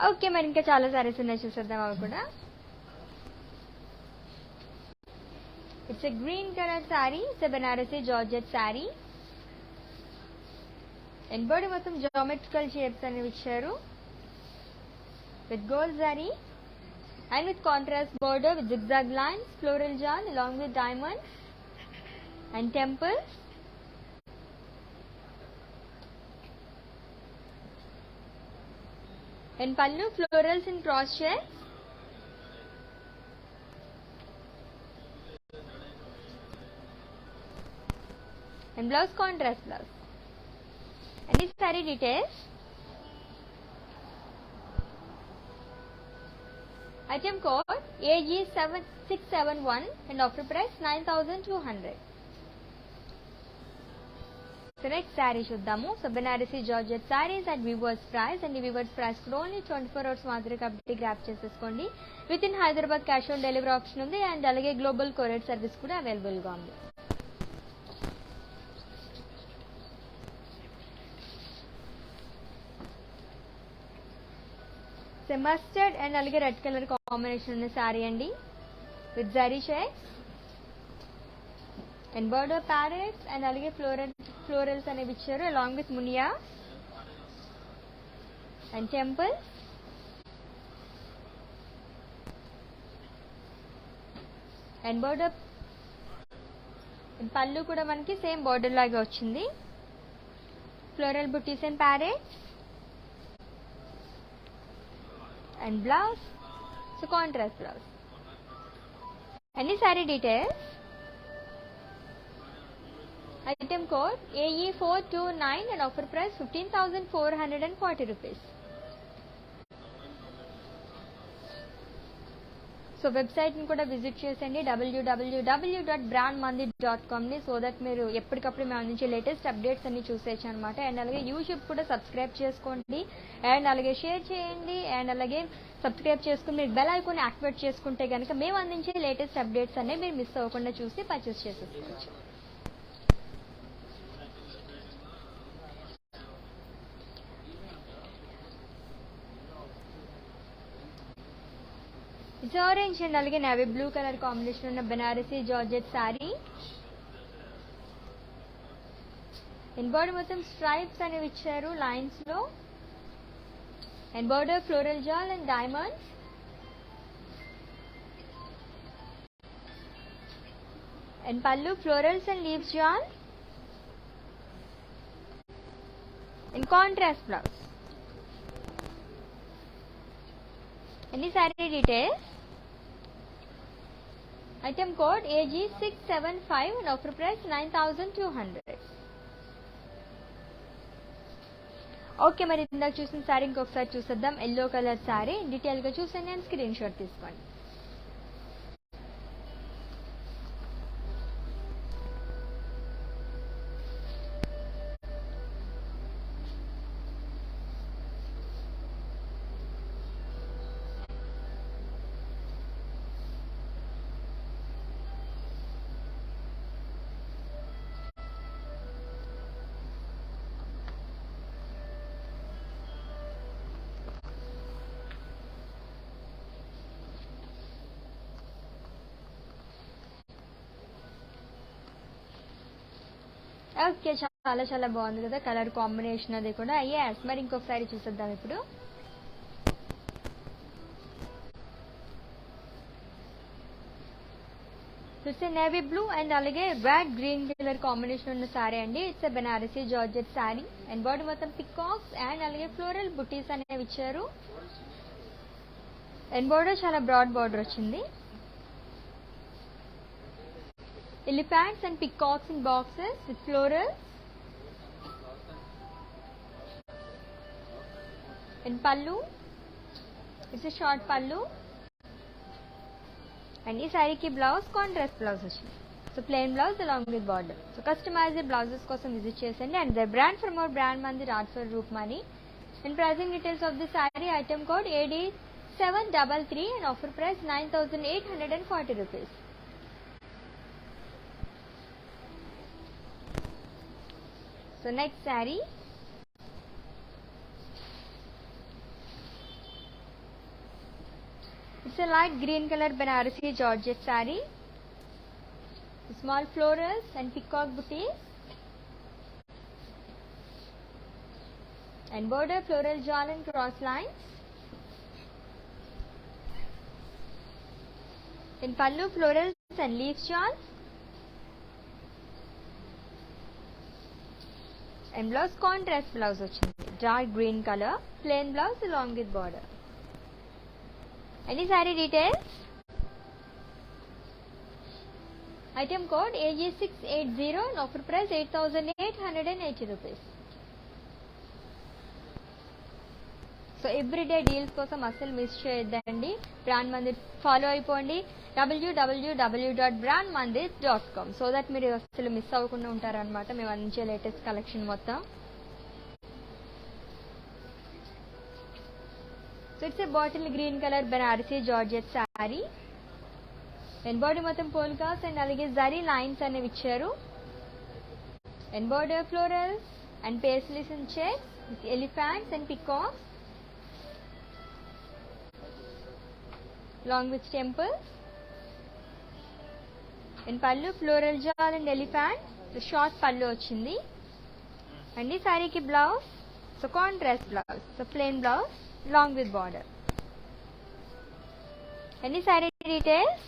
Speaker 1: Okay, మరి ఇంకా చాలా సారీస్ ఉన్నాయి, చూసేద్దాం అవి కూడా. It's a green colour sari, it's a Banarasi georgette sari. And body మొత్తం జామెట్రికల్ షేప్స్ అనేవి ఇచ్చారు with gold zari and with contrast border with zigzag lines, floral jaal along with diamonds and temples. And pallu florals in cross checks. And blouse contrast blouse. And this saree details. Item code AG7671 and offer price 9,200. So next saree చూద్దాము. So Banarasi georgette sarees at weavers price. And ఈ weavers price కూడా only 24 hours మాత్రమే కాబట్టి grab చేసేసుకోండి. With in Hyderabad cash on delivery option ఉంది. And అలాగే global courier service కూడా అవైలబుల్గా ఉంది. సో మస్టర్డ్ అండ్ అలాగే రెడ్ కలర్ కాంబినేషన్ ఉన్న శారీ అండి with zari checks and border parrots and అలాగే ఫ్లోరల్స్ అనేవి ఇచ్చారు అలాంగ్ విత్ మునియా అండ్ టెంపుల్. అండ్ బర్డర్ పళ్ళు కూడా మనకి సేమ్ బార్డర్ లాగా వచ్చింది. Floral butis and parrots and blouse. So contrast blouse. Any saree details? Item code AE429 and offer price 15,440 rupees. So వెబ్సైట్ని కూడా విజిట్ చేసండి www.brandmandi.com ని. సో దట్ మీరు ఎప్పటికప్పుడు మేము అందించే లేటెస్ట్ అప్డేట్స్ అన్ని చూసేయచ్చు అనమాట. అండ్ అలాగే యూట్యూబ్ కూడా సబ్స్క్రైబ్ చేసుకోండి అండ్ అలాగే షేర్ చేయండి. అండ్ అలాగే సబ్స్క్రైబ్ చేసుకుని మీరు బెల్ ఐకాన్ యాక్టివేట్ చేసుకుంటే కనుక మేము అందించే లేటెస్ట్ అప్డేట్స్ అన్ని మీరు మిస్ అవ్వకుండా చూసి పర్చేస్ చేసేసుకోవచ్చు. ఇట్స్ ఆరెంజ్ అండ్ అలాగే నేవీ బ్లూ కలర్ కాంబినేషన్ ఉన్న Banarasi georgette sari. And border మొత్తం స్ట్రైప్స్ అనేవి ఇచ్చారు లైన్స్ లో. And border floral jaal and diamonds. And pallu florals and leaves jaal. And contrast blouse. Any saree details? Item code AG675 and offer price 9,200. Okay, మరి ఇందాక చూసిన శారీ ఇంకొకసారి చూసేద్దాం. ఎల్లో కలర్ శారీ డీటెయిల్ గా చూసాను నేను. స్క్రీన్ షాట్ తీసుకోండి. ఓకే, చాలా చాలా బాగుంది కదా కలర్ కాంబినేషన్ అది కూడా. ఎస్, మరి ఇంకొకసారి చూసేద్దాం ఇప్పుడు. చూస్తే నేవీ బ్లూ అండ్ అలాగే రెడ్ గ్రీన్ కలర్ కాంబినేషన్ ఉన్న శారీ అండి. It's Banarasi georgette sari. And body మొత్తం పికాక్స్ అండ్ అలాగే ఫ్లోరల్ బుటీస్ అనేవి ఇచ్చారు. అండ్ బార్డర్ చాలా బ్రాడ్ బార్డర్ వచ్చింది. Elephants and peacocks in boxes with florals. And pallu. It's a short pallu. And this saree ki blouse contrast blouse వచ్చింది. So plain blouse along with border. So customized blouses కోసం visit చేయండి. And the brand from our brand Mandi Radford Roopmani. And pricing details of the saree, item code AD733 and offer price 9,840 rupees. So next saree, it's a light green color Banarasi Georgette saree. Small florals and peacock booties. And border floral jewel and cross lines. In pallu florals and leaf jewel. And blouse contrast blouse వచ్చింది. Dark green color, plain blouse along with border. Any saree details? Item code AG680 and offer price 8,880 rupees. So everyday deals కోసం అస్సలు miss చేయొద్దండి. Brand Mandir follow అయిపోండి www.brandmandir.com so that మీరు అస్సలు miss అవ్వకుండా ఉంటారనమాట మేము అందించే లేటెస్ట్ కలెక్షన్ మొత్తం. So it's a bottle green colour Banarasi georgette sari. And body మొత్తం పోల్కాస్ అండ్ అలాగే జరీ లైన్స్ అనేవి ఇచ్చారు. And border florals and paisleys and checks with elephants and peacocks along with temples. And pallu floral jewel and elephant. The short pallu వచ్చింది. And ఈ saree ki blouse, so contrast blouse, so plain blouse along with border. And ఈ saree details.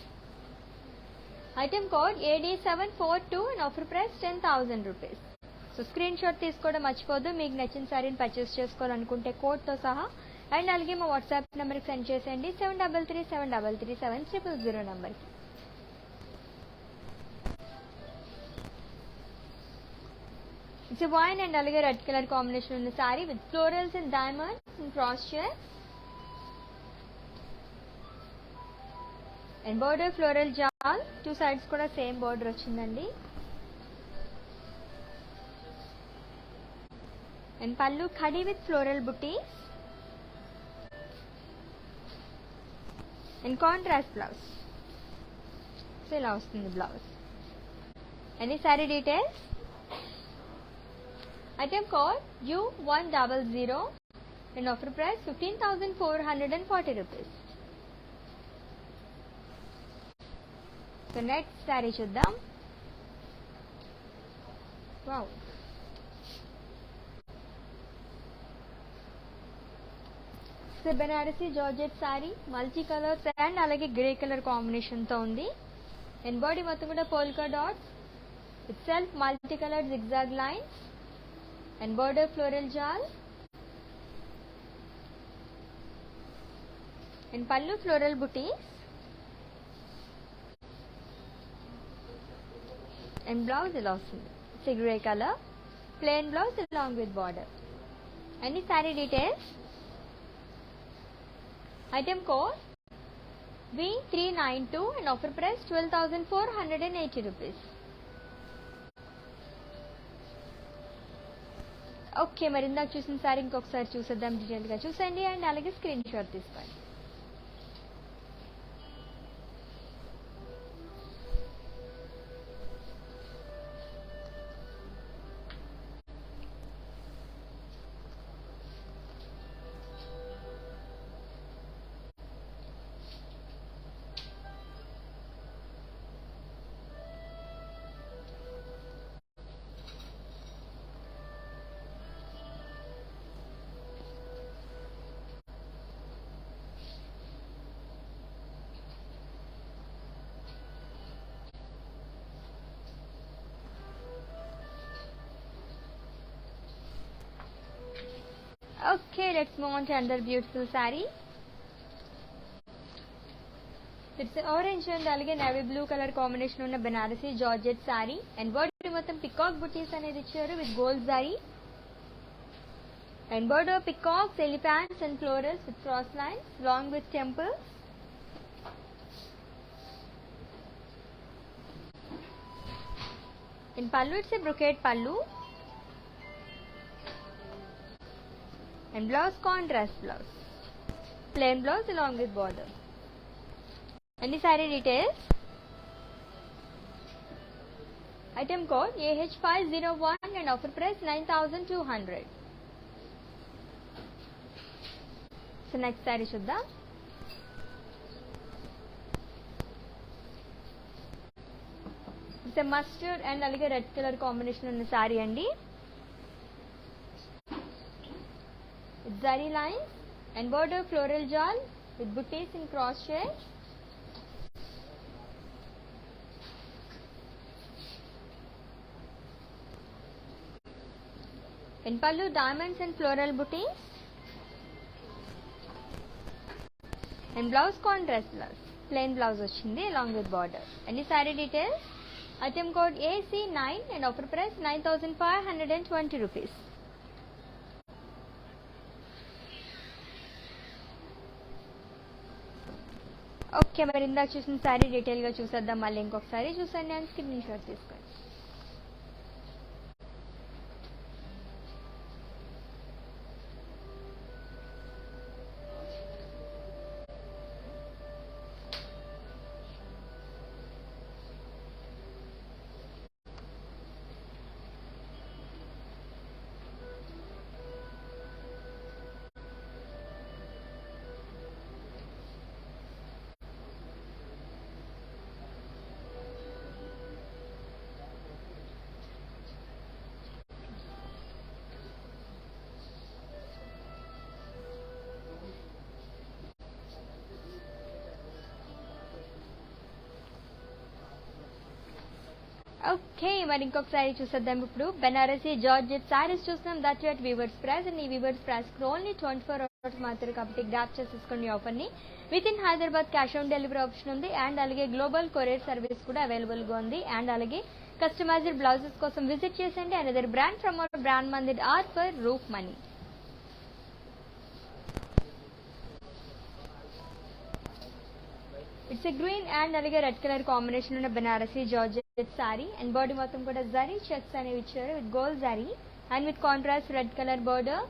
Speaker 1: Item code AD742 and offer price 10,000 rupees. So screen shot తీసుకోవడం మర్చిపోద్దు. మీకు నచ్చిన శారీని purchase చేసుకోవాలనుకుంటే కోడ్తో సహా అండ్ అలాగే మా వాట్సాప్ నెంబర్కి సెండ్ చేసేయండి 7337337000 నెంబర్కి. ఇట్స్ వైన్ అండ్ అలాగే రెడ్ కలర్ కాంబినేషన్ ఉన్న saree with florals and diamonds and cross share and border floral jaal, two sides కూడా సేమ్ బోర్డర్ వచ్చిందండి. And pallu khadi with floral butis and contrast blouse. So ఇలా వస్తుంది blouse. Any saree details. Item code U100 and offer price 15,440 rupees. So next sari చూద్దాం. Wow, Banarasi georgette saree multi colours and అలాగే grey colour combination తో ఉంది. And body మొత్తం కూడా polka dots with self multi colour zigzag lines and border floral jaal and pallu floral butis and blouse ఇలా వస్తుంది. It's grey colour plain blouse along with border. Any saree details. Item code V392 and offer price 12,480 rupees. Okay, మరి ఇందాక చూసిన శారీ ఇంకొకసారి చూసేద్దాం. డీటెయిల్గా చూసండి and అలాగే స్క్రీన్ షాట్ తీసుకోండి. Okay, let's move on to another beautiful saree. It's orange and అలాగే navy blue color combination ఉన్న Banarasi georgette saree and body మొత్తం పికాక్ బుటీస్ అనేది ఇచ్చారు with gold zari and border peacocks, elephants and florals with cross lines along with temples. In pallu it's a brocade pallu and blouse contrast blouse, plain blouse along with border. Any saree details. Item code AH501 and offer price 9,200. So next saree చూద్దాం. It's a mustard and అలాగే red colour combination ఉన్న saree అండి. It's zari lines and border floral jal with booties in cross shade. In pallu diamonds and floral booties and blouse contrast blouse, plain blouse వచ్చింది along with border. Any saree details. Item code AC9 and offer price 9,520 rupees. Okay, మరి ఇందాక చూసిన శారీ డీటెయిల్గా చూసేద్దాం. మళ్ళీ ఇంకొకసారి చూసండి and screen shot తీసుకోండి. ఓకే, మరి ఇంకొక సారీ చూసేద్దాం. ఇప్పుడు బెనారసీ జార్జెట్ సారీస్ చూస్తున్నాం, that at weavers price. And ఈ వీవర్స్ ప్రైస్ ఓన్లీ 24 అవర్స్ మాత్రమే, కాబట్టి గ్రాప్ చేసేసుకోండి ఆఫర్ ని. With in Hyderabad cash on delivery option ఉంది, అండ్ అలాగే గ్లోబల్ కొరియర్ సర్వీస్ కూడా అవైలబుల్ గా ఉంది. అండ్ అలాగే కస్టమైజ్డ్ బ్లౌజెస్ కోసం విజిట్ చేసండి. Another brand from our brand Mandir are for roof money. It's a green and అలాగే రెడ్ కలర్ కాంబినేషన్ ఉన్న Banarasi georgette sorry. And body మొత్తం కూడా జరీ చెక్స్ అనేవి ఇచ్చారు with gold zari and with contrast red colour border.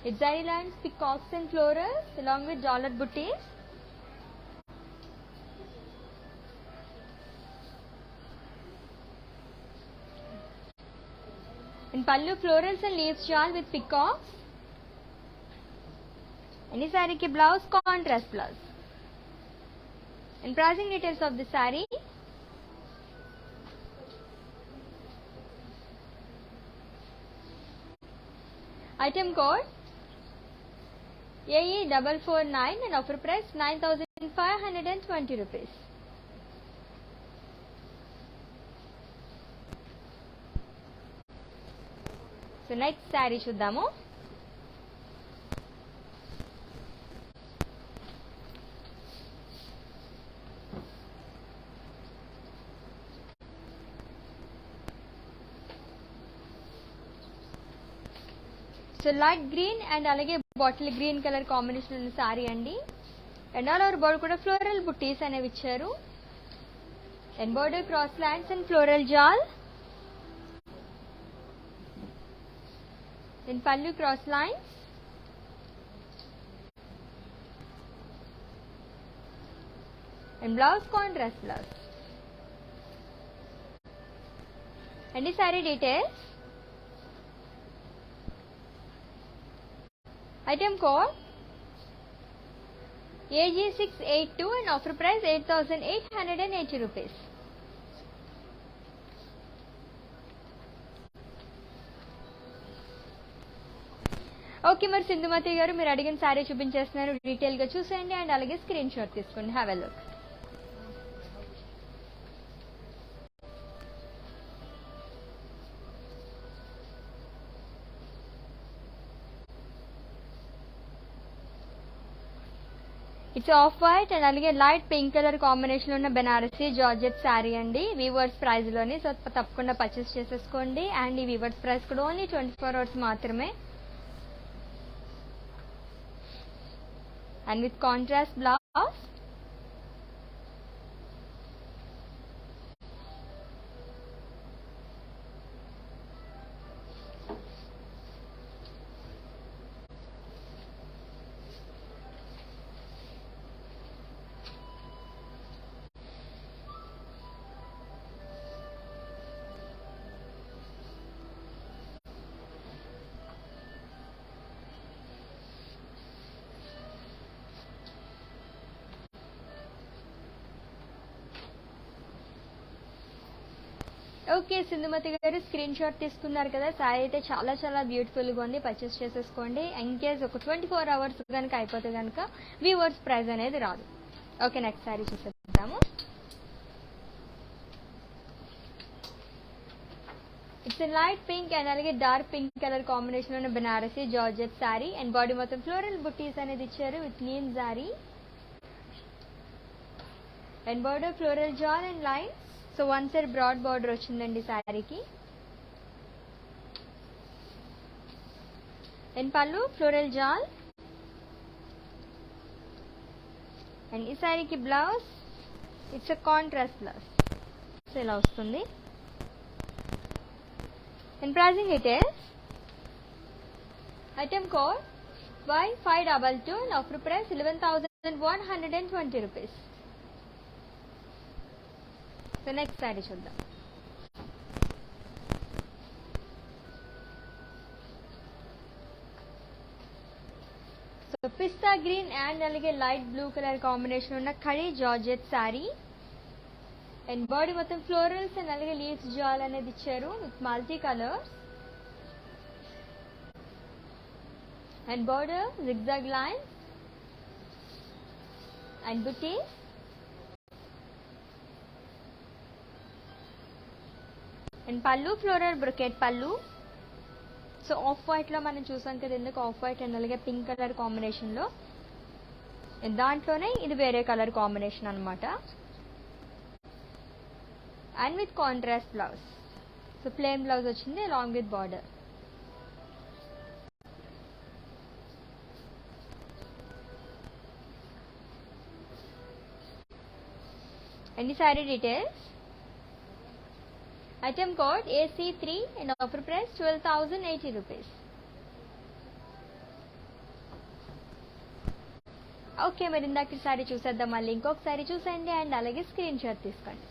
Speaker 1: It zari lines, peacocks and florals along with dollar booties. In pallu florals and leaves shawl with peacocks. And this saree ki blouse contrast blouse. And pricing details of the saree. Item code AE449 and offer price 9,520 rupees. So next saree చూద్దాము. So light green and అలాగే bottle green colour combination ఉన్న సారీ అండి. And all over border కూడా floral బుట్టీస్ అనేవి ఇచ్చారు. And border cross lines and floral jaal. And pallu cross lines. And blouse contrast blouse. And ఈ sorry details. Item code AG682 and offer price 8,880 rupees. Okay, మరి సింధుమతి గారు మీరు అడిగిన సారీ చూపించేస్తున్నారు, డీటెయిల్ గా చూసేయండి అండ్ అలాగే స్క్రీన్ షాట్ తీసుకోండి. Have a look. It's off white and అలాగే లైట్ పింక్ కలర్ కాంబినేషన్ ఉన్న బెనారసీ జార్జెట్ శారీ అండి, వీవర్స్ ప్రైస్ లోని. సో తప్పకుండా పర్చేస్ చేసేసుకోండి. అండ్ ఈ వీవర్స్ ప్రైస్ కూడా ఓన్లీ 24 అవర్స్ మాత్రమే. And with contrast blouse. Okay, Sindhumathi గారు స్క్రీన్ షాట్ తీసుకున్నారు కదా. సారీ అయితే చాలా చాలా బ్యూటిఫుల్ గా ఉంది, పర్చేస్ చేసేసుకోండి. ఇన్ కేస్ ఒక 24 అవర్స్ కనుక అయిపోతే కనుక వీవర్స్ ప్రైస్ అనేది రాదు. ఓకే, నెక్స్ట్ సారీ చూసేద్దాము. ఇట్స్ లైట్ పింక్ అండ్ అలాగే డార్క్ పింక్ కలర్ కాంబినేషన్ ఉన్న Banarasi georgette sorry. And body మొత్తం ఫ్లోరల్ బుట్టీస్ అనేది ఇచ్చారు with neem zari. And border floral jaal and lines. So one side broad border వచ్చిందండి శారీకి. And pallu floral jaal. And ఈ శారీకి blouse it's a contrast blouse. So ఇలా వస్తుంది. And pricing details. Item code Y522 and offer price 11,120 rupees. So next saree చూద్దాం. So pista green and అలాగే light blue colour combination ఉన్న khadi georgette sorry. And body మొత్తం florals and అలాగే leaves జాల్ అనేది ఇచ్చారు with multi colours. And border zigzag lines and booties. And pallu floral brocade పళ్ళు. So off white లో మనం చూసాం కదా, ఎందుకు ఆఫ్ వైట్ అండ్ అలాగే పింక్ కలర్ కాంబినేషన్ లో, దాంట్లోనే ఇది వేరే కలర్ కాంబినేషన్ అన్నమాట. And with contrast blouse. So plain blouse వచ్చింది అలాంగ్ విత్ బార్డర్. అండ్ ఈ sorry details. Item code AC3 and offer price 12,080 rupees. Okay, మరి ఇందాక సారీ చూసేద్దాం, మళ్ళీ ఇంకొకసారి చూసేయండి అండ్ అలాగే స్క్రీన్ షాట్ తీసుకోండి.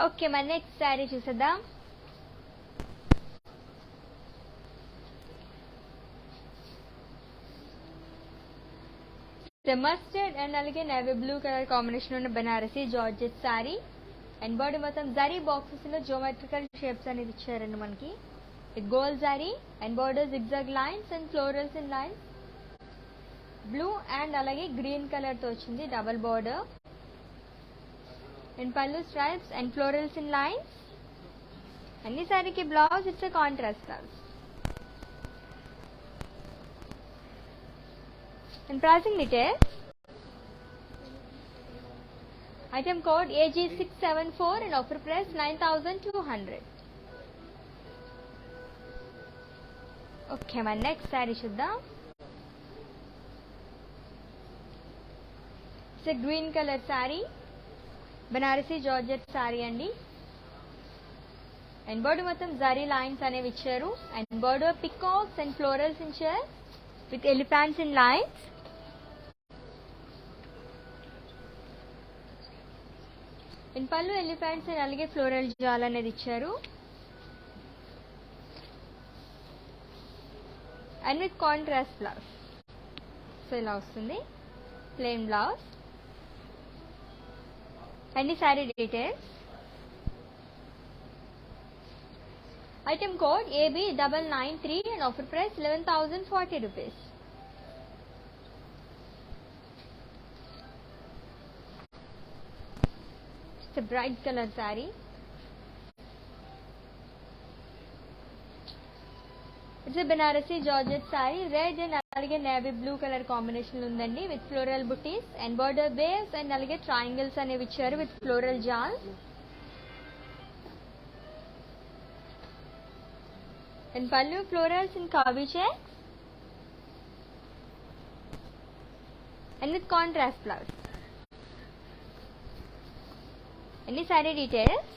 Speaker 1: ఓకే, మరి నెక్స్ట్ శారీ చూసేద్దాం. మస్టర్డ్ అండ్ అలాగే నేవీ బ్లూ కలర్ కాంబినేషన్ ఉన్న Banarasi georgette sari. And body మొత్తం జరీ బాక్సెస్ లో జియోమెట్రికల్ షేప్స్ అనేది ఇచ్చారండి మనకి. Gold zari and border zigzag lines and florals in lines. Blue and అలాగే గ్రీన్ కలర్ తో వచ్చింది double border. And pallu stripes and florals in lines. అన్ని సారీకి blouse it's a contrast blouse. And pricing details. Item code AG674 and offer price 9,200. Okay, మరి next saree చూద్దాం. It's a green colour saree, Banarasi georgette saree అండి. And body మొత్తం zari lines అనేవి ఇచ్చారు. And border peacocks and florals ఇచ్చారు with elephants in lines. And pallu elephants and అలాగే floral jaal అనేది ఇచ్చారు. And with contrast blouse. So ఇలా వస్తుంది ప్లెయిన్ బ్లౌజ్. అండ్ ఈ sorry details. Item code AB993 and offer price 11,040 rupees. It's bright colour saree. It's Banarasi georgette saree. Red and అలాగే navy blue colour combination ఉందండి with floral butis and border base and అలాగే triangles అనేవి ఇచ్చారు with floral jaal. And pallu florals in kavi checks and with contrast blouse. Any saree details.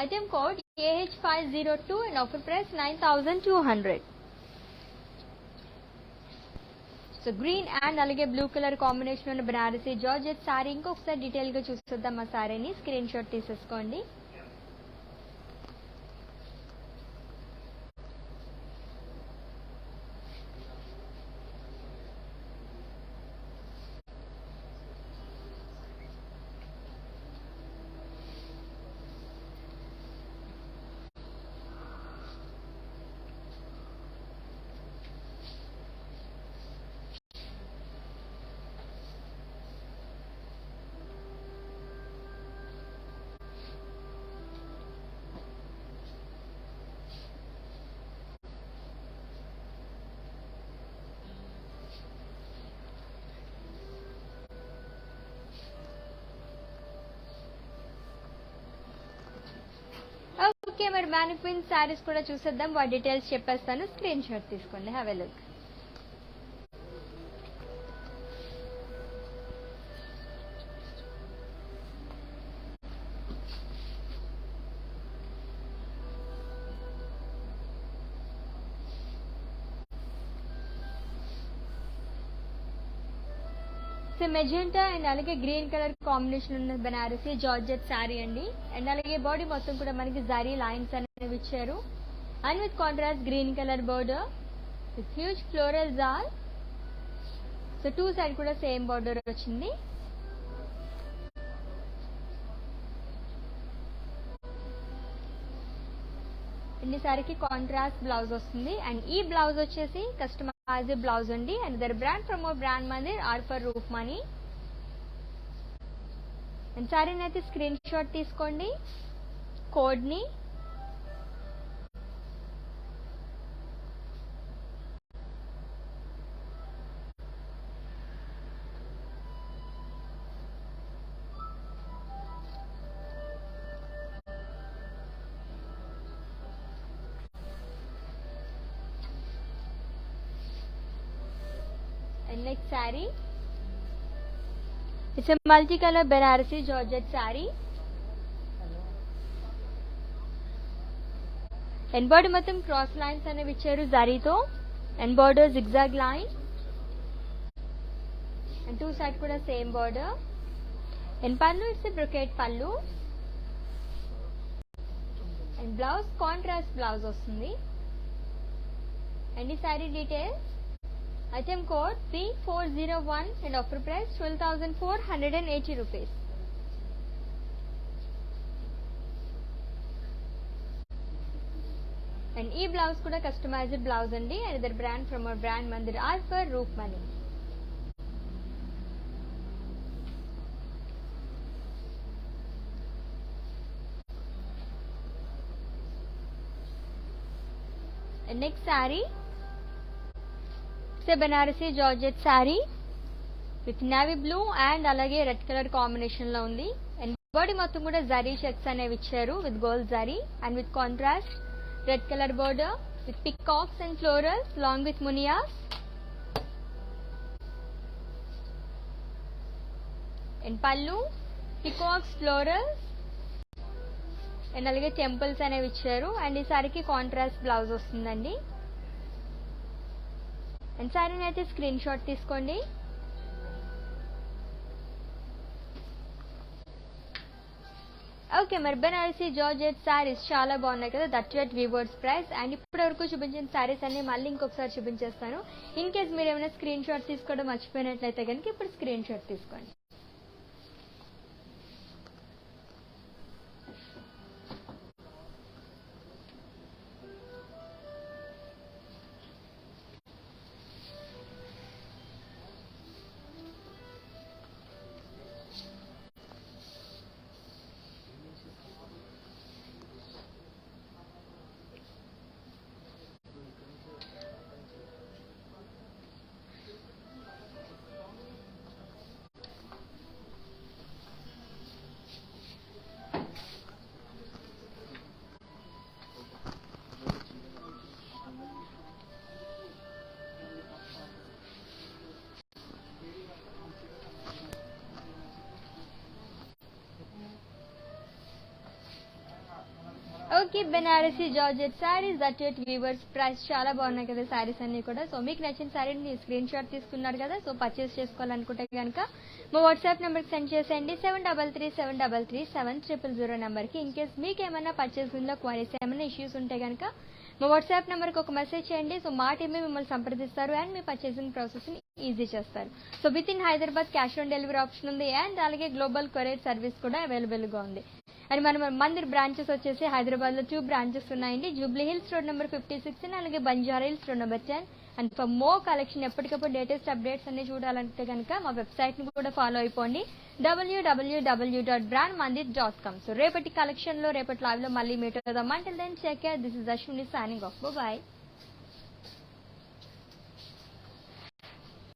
Speaker 1: Item code AH502 and offer price 9,200. So green and alage blue color combination ఉన్న Banarasi georgette sorry ఇంకొకసారి detail గా చూసేద్దాం. ఆ సారీని screen shot తీసేసుకోండి. Okay, మరి mannequin saris కూడా చూసేద్దాం. వాటి డీటెయిల్స్ చెప్పేస్తాను, స్క్రీన్ షాట్ తీసుకోండి. Have a look. So magenta and అలాగే గ్రీన్ కలర్ కాంబినేషన్ ఉన్న బెనారసీ జార్జెట్ శారీ అండి. అండ్ అలాగే బాడీ మొత్తం కూడా మనకి జరీ లైన్స్ అనేవి ఇచ్చారు. And with contrast green colour border with huge floral jaal. So two side కూడా సేమ్ బోర్డర్ వచ్చింది. ఈ సారీకి కాంట్రాస్ట్ బ్లౌజ్ వస్తుంది. అండ్ ఈ బ్లౌజ్ వచ్చేసి కస్టమైజ్ బ్లౌజ్ అండి. And their brand from brand Mandir are for roof money. And సారీని అయితే స్క్రీన్ షాట్ తీసుకోండి, కోడ్ని. Next saree, it's a multicolor Banarasi Georgette saree. And body మొత్తం క్రాస్ లైన్స్ అనేవి ఇచ్చారు జరీతో. And border zigzag line. And two side కూడా same border. And pallu it's brocade pallu. And blouse contrast blouse వస్తుంది. అండ్ ఈ sorry details, item code P401 and offer price 12,480 rupees. And e blouse kuda customized blouse andi. Another brand from our brand Mandir R for Roop Money. And next saree, Banarasi georgette saree with navy blue and అలాగే red colour combination లో ఉంది. And body మొత్తం కూడా zari checks అనేవి ఇచ్చారు with gold zari and with contrast red colour border with peacocks and florals long with మునియాస్. And పళ్ళు peacocks florals and అలాగే temples అనేవి ఇచ్చారు. అండ్ ఈ సారీకి కాంట్రాస్ట్ బ్లౌజ్ వస్తుందండి. అండ్ సారీని అయితే స్క్రీన్ షాట్ తీసుకోండి. ఓకే, మరి బెనారసీ జార్జెట్ సారీస్ చాలా బాగున్నాయి కదా, that at weavers price. And ఇప్పటి వరకు చూపించిన సారీస్ అన్ని మళ్ళీ ఇంకొకసారి చూపించేస్తాను. ఇన్ కేస్ మీరు ఏమైనా స్క్రీన్ షాట్ తీసుకోవడం మర్చిపోయినట్లయితే కనుక ఇప్పుడు స్క్రీన్ షాట్ తీసుకోండి. Okay, Banarasi georgette sarees that at weavers price చాలా బాగున్నాయి కదా సారీస్ అన్ని కూడా. సో మీకు నచ్చిన సారీని స్క్రీన్ షాట్ తీసుకున్నారు కదా, సో పర్చేస్ చేసుకోవాలనుకుంటే కనుక మా వాట్సాప్ నెంబర్కి సెండ్ చేసేయండి 7337337000 నెంబర్కి. ఇన్ కేస్ మీకు ఏమైనా పర్చేసింగ్లో క్వైరీస్ ఏమైనా ఇష్యూస్ ఉంటే కనుక మా వాట్సాప్ నెంబర్కి ఒక మెసేజ్ చేయండి. సో మా టీమే మిమ్మల్ని సంప్రదిస్తారు అండ్ మీ పర్చేసింగ్ ప్రాసెస్ని ఈజీ చేస్తారు. So with in Hyderabad cash on delivery option ఉంది అండ్ అలాగే గ్లోబల్ కొరియర్ సర్వీస్ కూడా అవైలబుల్గా ఉంది. అండ్ మన మందిర్ బ్రాంచెస్ వచ్చేసి హైదరాబాద్ లో 2 బ్రాంచెస్ ఉన్నాయండి. Jubilee Hills road number 56 and అలాగే Banjara Hills road number 10. And for more collection ఎప్పటికప్పుడు లేటెస్ట్ అప్డేట్స్ అన్ని చూడాలంటే కనుక మా వెబ్సైట్ ని కూడా ఫాలో అయిపోండి www.brandmandir.com. సో రేపటి కలెక్షన్ లో రేపటి లైవ్ లో మళ్ళీ మీట్ అవుదాం. Until then take care. This is Ashwini signing off. By.